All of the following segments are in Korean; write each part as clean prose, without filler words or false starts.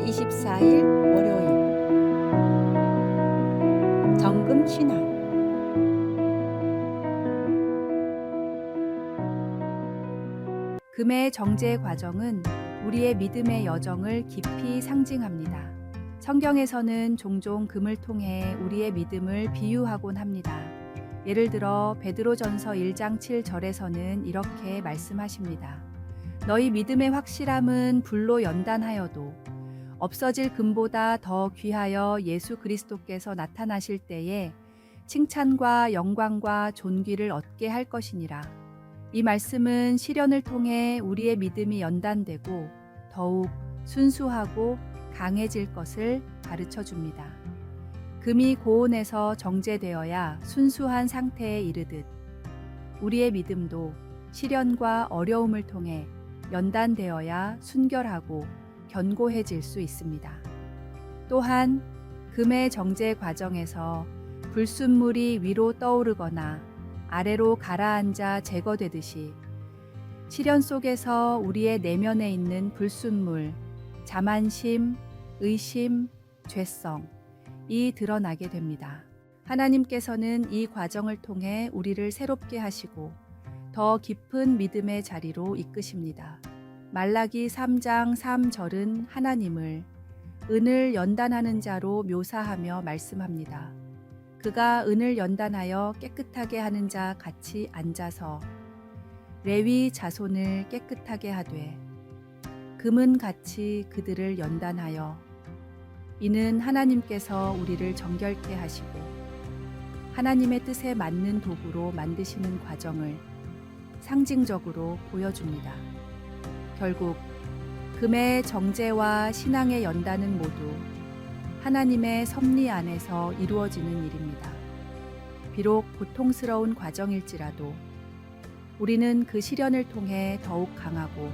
24일 월요일 정금 신앙. 금의 정제 과정은 우리의 믿음의 여정을 깊이 상징합니다. 성경에서는 종종 금을 통해 우리의 믿음을 비유하곤 합니다. 예를 들어 베드로전서 1장 7절에서는 이렇게 말씀하십니다. 너희 믿음의 확실함은 불로 연단하여도 없어질 금보다 더 귀하여 예수 그리스도께서 나타나실 때에 칭찬과 영광과 존귀를 얻게 할 것이니라. 이 말씀은 시련을 통해 우리의 믿음이 연단되고 더욱 순수하고 강해질 것을 가르쳐 줍니다. 금이 고온에서 정제되어야 순수한 상태에 이르듯 우리의 믿음도 시련과 어려움을 통해 연단되어야 순결하고 견고해질 수 있습니다. 또한 금의 정제 과정에서 불순물이 위로 떠오르거나 아래로 가라앉아 제거되듯이 시련 속에서 우리의 내면에 있는 불순물, 자만심, 의심, 죄성이 드러나게 됩니다. 하나님께서는 이 과정을 통해 우리를 새롭게 하시고 더 깊은 믿음의 자리로 이끄십니다. 말라기 3장 3절은 하나님을 은을 연단하는 자로 묘사하며 말씀합니다. 그가 은을 연단하여 깨끗하게 하는 자 같이 앉아서 레위 자손을 깨끗하게 하되 금은 같이 그들을 연단하여 이는 하나님께서 우리를 정결케 하시고 하나님의 뜻에 맞는 도구로 만드시는 과정을 상징적으로 보여줍니다. 결국 금의 정제와 신앙의 연단은 모두 하나님의 섭리 안에서 이루어지는 일입니다. 비록 고통스러운 과정일지라도 우리는 그 시련을 통해 더욱 강하고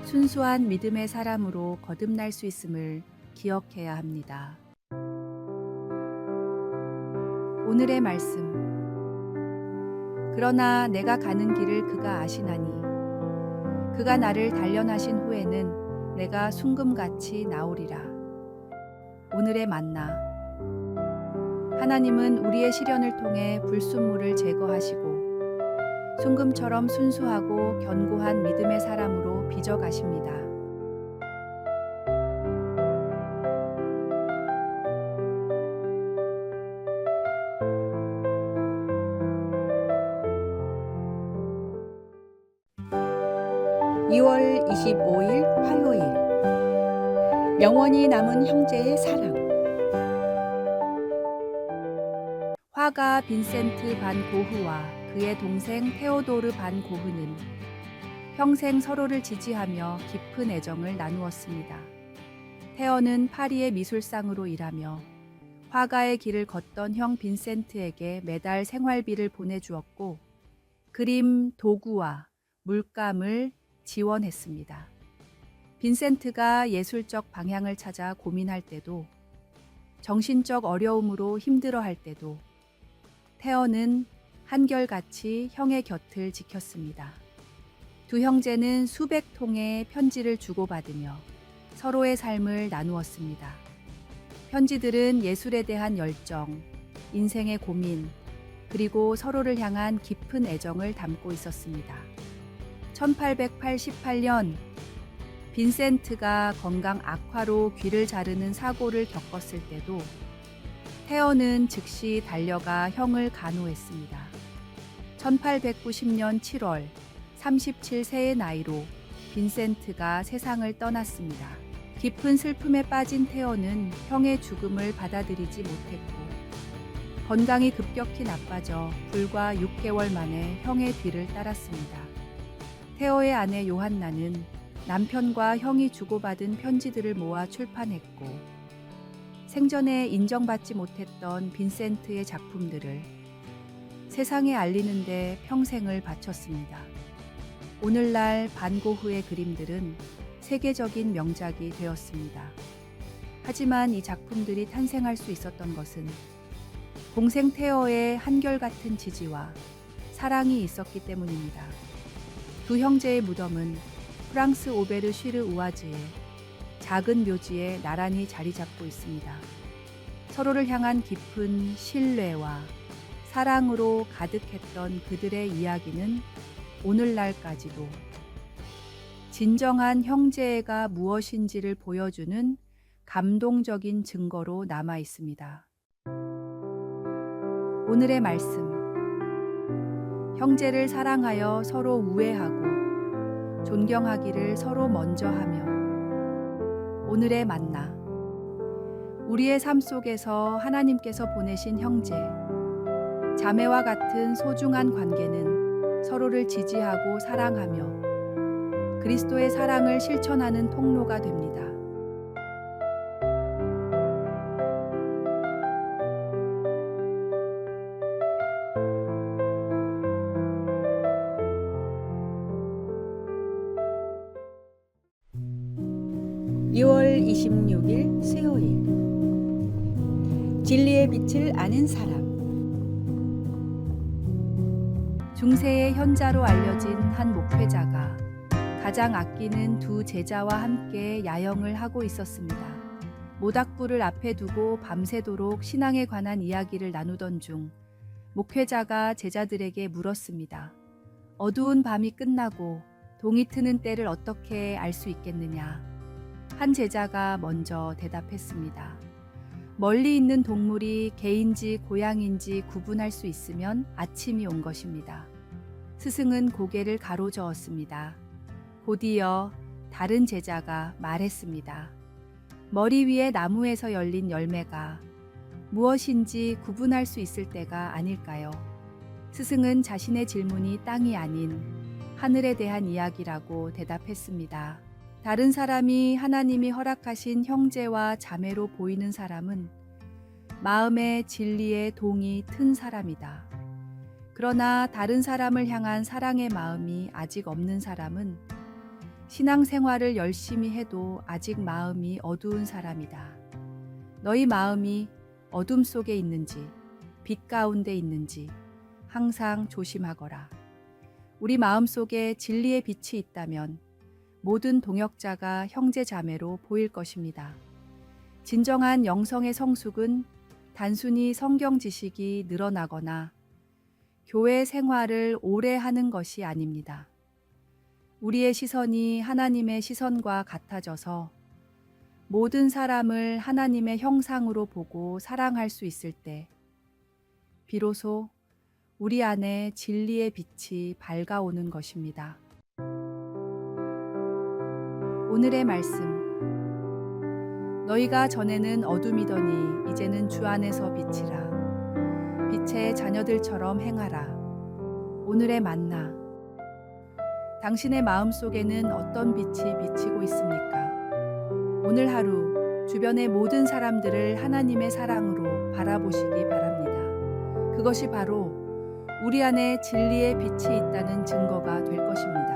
순수한 믿음의 사람으로 거듭날 수 있음을 기억해야 합니다. 오늘의 말씀. 그러나 내가 가는 길을 그가 아시나니 그가 나를 단련하신 후에는 내가 순금같이 나오리라. 오늘의 만나. 하나님은 우리의 시련을 통해 불순물을 제거하시고 순금처럼 순수하고 견고한 믿음의 사람으로 빚어가십니다. (2월 25일) 화요일 영원히 남은 형제의 사랑. 화가 빈센트 반 고흐와 그의 동생 테오도르 반 고흐는 평생 서로를 지지하며 깊은 애정을 나누었습니다. 테어는 파리의 미술상으로 일하며 화가의 길을 걷던 형 빈센트에게 매달 생활비를 보내주었고 그림, 도구와 물감을 지원했습니다. 빈센트가 예술적 방향을 찾아 고민할 때도 정신적 어려움으로 힘들어할 때도 테어는 한결같이 형의 곁을 지켰습니다. 두 형제는 수백 통의 편지를 주고받으며 서로의 삶을 나누었습니다. 편지들은 예술에 대한 열정, 인생의 고민, 그리고 서로를 향한 깊은 애정을 담고 있었습니다. 1888년 빈센트가 건강 악화로 귀를 자르는 사고를 겪었을 때도 테어는 즉시 달려가 형을 간호했습니다. 1890년 7월 37세의 나이로 빈센트가 세상을 떠났습니다. 깊은 슬픔에 빠진 테어는 형의 죽음을 받아들이지 못했고 건강이 급격히 나빠져 불과 6개월 만에 형의 뒤를 따랐습니다. 테어의 아내 요한나는 남편과 형이 주고받은 편지들을 모아 출판했고 생전에 인정받지 못했던 빈센트의 작품들을 세상에 알리는 데 평생을 바쳤습니다. 오늘날 반 고흐의 그림들은 세계적인 명작이 되었습니다. 하지만 이 작품들이 탄생할 수 있었던 것은 동생 테어의 한결같은 지지와 사랑이 있었기 때문입니다. 두 형제의 무덤은 프랑스 오베르 쉬르 우아즈의 작은 묘지에 나란히 자리 잡고 있습니다. 서로를 향한 깊은 신뢰와 사랑으로 가득했던 그들의 이야기는 오늘날까지도 진정한 형제애가 무엇인지를 보여주는 감동적인 증거로 남아 있습니다. 오늘의 말씀. 형제를 사랑하여 서로 우애하고 존경하기를 서로 먼저 하며. 오늘의 만나. 우리의 삶 속에서 하나님께서 보내신 형제, 자매와 같은 소중한 관계는 서로를 지지하고 사랑하며 그리스도의 사랑을 실천하는 통로가 됩니다. (2월 26일) 수요일. 진리의 빛을 아는 사람. 중세의 현자로 알려진 한 목회자가 가장 아끼는 두 제자와 함께 야영을 하고 있었습니다. 모닥불을 앞에 두고 밤새도록 신앙에 관한 이야기를 나누던 중 목회자가 제자들에게 물었습니다. 어두운 밤이 끝나고 동이 트는 때를 어떻게 알 수 있겠느냐? 한 제자가 먼저 대답했습니다. 멀리 있는 동물이 개인지 고양인지 구분할 수 있으면 아침이 온 것입니다. 스승은 고개를 가로저었습니다. 곧이어 다른 제자가 말했습니다. 머리 위에 나무에서 열린 열매가 무엇인지 구분할 수 있을 때가 아닐까요? 스승은 자신의 질문이 땅이 아닌 하늘에 대한 이야기라고 대답했습니다. 다른 사람이 하나님이 허락하신 형제와 자매로 보이는 사람은 마음의 진리의 동이 튼 사람이다. 그러나 다른 사람을 향한 사랑의 마음이 아직 없는 사람은 신앙생활을 열심히 해도 아직 마음이 어두운 사람이다. 너희 마음이 어둠 속에 있는지 빛 가운데 있는지 항상 조심하거라. 우리 마음 속에 진리의 빛이 있다면 모든 동역자가 형제 자매로 보일 것입니다. 진정한 영성의 성숙은 단순히 성경 지식이 늘어나거나 교회 생활을 오래 하는 것이 아닙니다. 우리의 시선이 하나님의 시선과 같아져서 모든 사람을 하나님의 형상으로 보고 사랑할 수 있을 때 비로소 우리 안에 진리의 빛이 밝아오는 것입니다. 오늘의 말씀. 너희가 전에는 어둠이더니 이제는 주 안에서 빛이라. 빛의 자녀들처럼 행하라. 오늘의 만나. 당신의 마음 속에는 어떤 빛이 비치고 있습니까? 오늘 하루 주변의 모든 사람들을 하나님의 사랑으로 바라보시기 바랍니다. 그것이 바로 우리 안에 진리의 빛이 있다는 증거가 될 것입니다.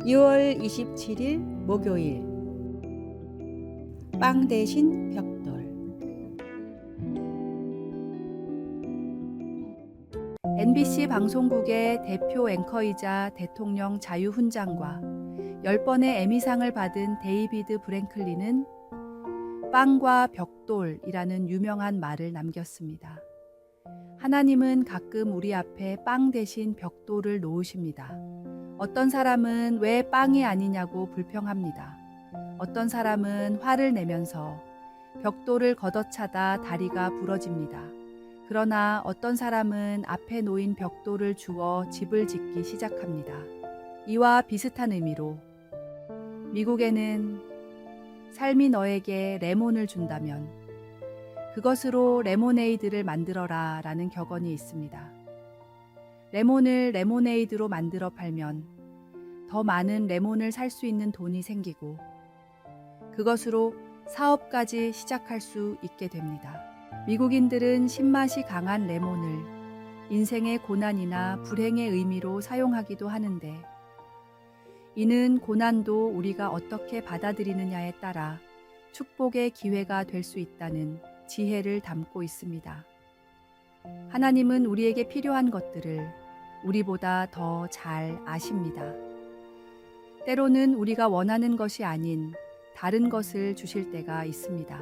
(2월 27일) 목요일. 빵 대신 벽돌. NBC 방송국의 대표 앵커이자 대통령 자유훈장과 10번의 에미상을 받은 데이비드 브랭클린은 빵과 벽돌이라는 유명한 말을 남겼습니다. 하나님은 가끔 우리 앞에 빵 대신 벽돌을 놓으십니다. 어떤 사람은 왜 빵이 아니냐고 불평합니다. 어떤 사람은 화를 내면서 벽돌을 걷어차다 다리가 부러집니다. 그러나 어떤 사람은 앞에 놓인 벽돌을 주워 집을 짓기 시작합니다. 이와 비슷한 의미로 미국에는 삶이 너에게 레몬을 준다면 그것으로 레모네이드를 만들어라 라는 격언이 있습니다. 레몬을 레모네이드로 만들어 팔면 더 많은 레몬을 살 수 있는 돈이 생기고 그것으로 사업까지 시작할 수 있게 됩니다. 미국인들은 신맛이 강한 레몬을 인생의 고난이나 불행의 의미로 사용하기도 하는데 이는 고난도 우리가 어떻게 받아들이느냐에 따라 축복의 기회가 될 수 있다는 지혜를 담고 있습니다. 하나님은 우리에게 필요한 것들을 우리보다 더 잘 아십니다. 때로는 우리가 원하는 것이 아닌 다른 것을 주실 때가 있습니다.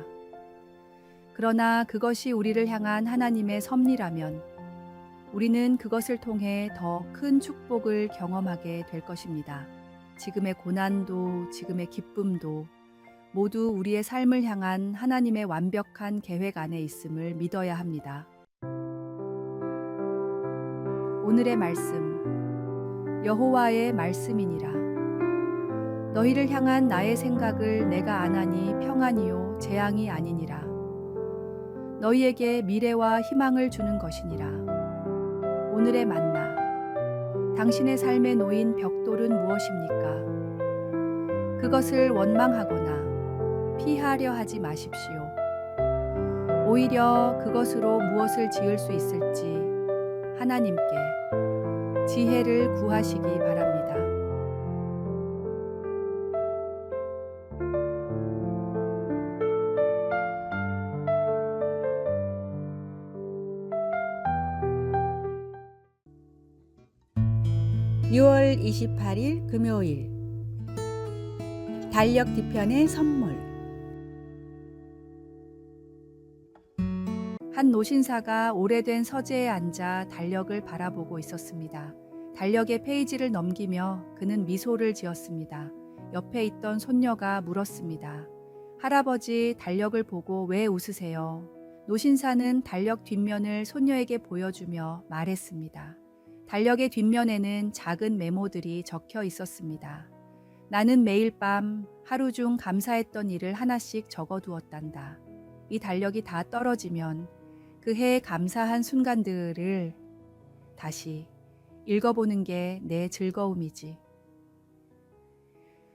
그러나 그것이 우리를 향한 하나님의 섭리라면 우리는 그것을 통해 더 큰 축복을 경험하게 될 것입니다. 지금의 고난도, 지금의 기쁨도 모두 우리의 삶을 향한 하나님의 완벽한 계획 안에 있음을 믿어야 합니다. 오늘의 말씀, 여호와의 말씀이니라. 너희를 향한 나의 생각을 내가 아나니 평안이요 재앙이 아니니라. 너희에게 미래와 희망을 주는 것이니라. 오늘의 만나. 당신의 삶에 놓인 벽돌은 무엇입니까? 그것을 원망하거나 피하려 하지 마십시오. 오히려 그것으로 무엇을 지을 수 있을지 하나님께 지혜를 구하시기 바랍니다. (6월 28일) 금요일 달력 뒤편의 선물. 한 노신사가 오래된 서재에 앉아 달력을 바라보고 있었습니다. 달력의 페이지를 넘기며 그는 미소를 지었습니다. 옆에 있던 손녀가 물었습니다. 할아버지, 달력을 보고 왜 웃으세요? 노신사는 달력 뒷면을 손녀에게 보여주며 말했습니다. 달력의 뒷면에는 작은 메모들이 적혀 있었습니다. 나는 매일 밤 하루 중 감사했던 일을 하나씩 적어두었단다. 이 달력이 다 떨어지면 그 해에 감사한 순간들을 다시 읽어보는 게 내 즐거움이지.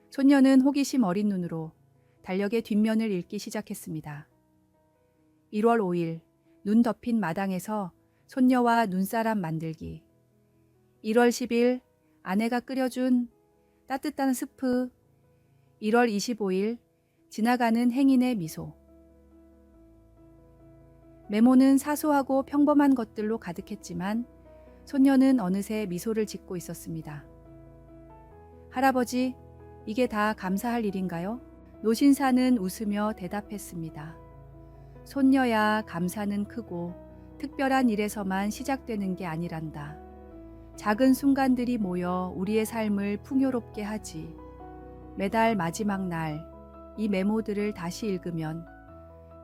손녀는 호기심 어린 눈으로 달력의 뒷면을 읽기 시작했습니다. 1월 5일 눈 덮인 마당에서 손녀와 눈사람 만들기. 1월 10일 아내가 끓여준 따뜻한 스프. 1월 25일 지나가는 행인의 미소. 메모는 사소하고 평범한 것들로 가득했지만 손녀는 어느새 미소를 짓고 있었습니다. 할아버지, 이게 다 감사할 일인가요? 노신사는 웃으며 대답했습니다. 손녀야, 감사는 크고 특별한 일에서만 시작되는 게 아니란다. 작은 순간들이 모여 우리의 삶을 풍요롭게 하지. 매달 마지막 날 이 메모들을 다시 읽으면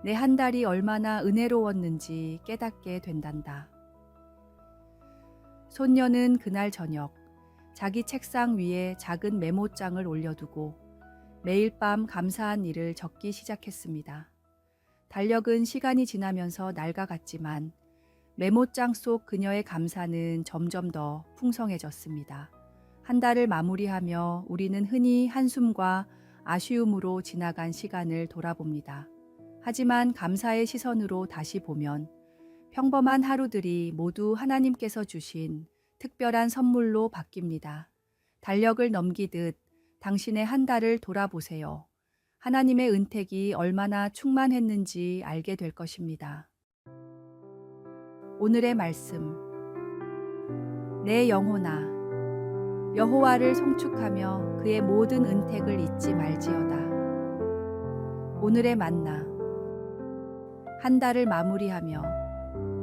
내 한 달이 얼마나 은혜로웠는지 깨닫게 된단다. 손녀는 그날 저녁 자기 책상 위에 작은 메모장을 올려두고 매일 밤 감사한 일을 적기 시작했습니다. 달력은 시간이 지나면서 낡아갔지만 메모장 속 그녀의 감사는 점점 더 풍성해졌습니다. 한 달을 마무리하며 우리는 흔히 한숨과 아쉬움으로 지나간 시간을 돌아봅니다. 하지만 감사의 시선으로 다시 보면 평범한 하루들이 모두 하나님께서 주신 특별한 선물로 바뀝니다. 달력을 넘기듯 당신의 한 달을 돌아보세요. 하나님의 은택이 얼마나 충만했는지 알게 될 것입니다. 오늘의 말씀. 내 영혼아, 여호와를 송축하며 그의 모든 은택을 잊지 말지어다. 오늘의 만나. 한 달을 마무리하며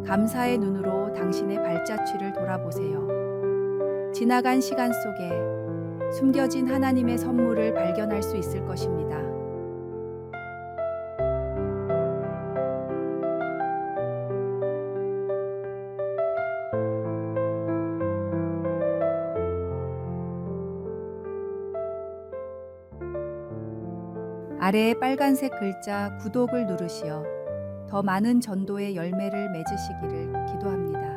감사의 눈으로 당신의 발자취를 돌아보세요. 지나간 시간 속에 숨겨진 하나님의 선물을 발견할 수 있을 것입니다. 아래에 빨간색 글자 구독을 누르시어 더 많은 전도의 열매를 맺으시기를 기도합니다.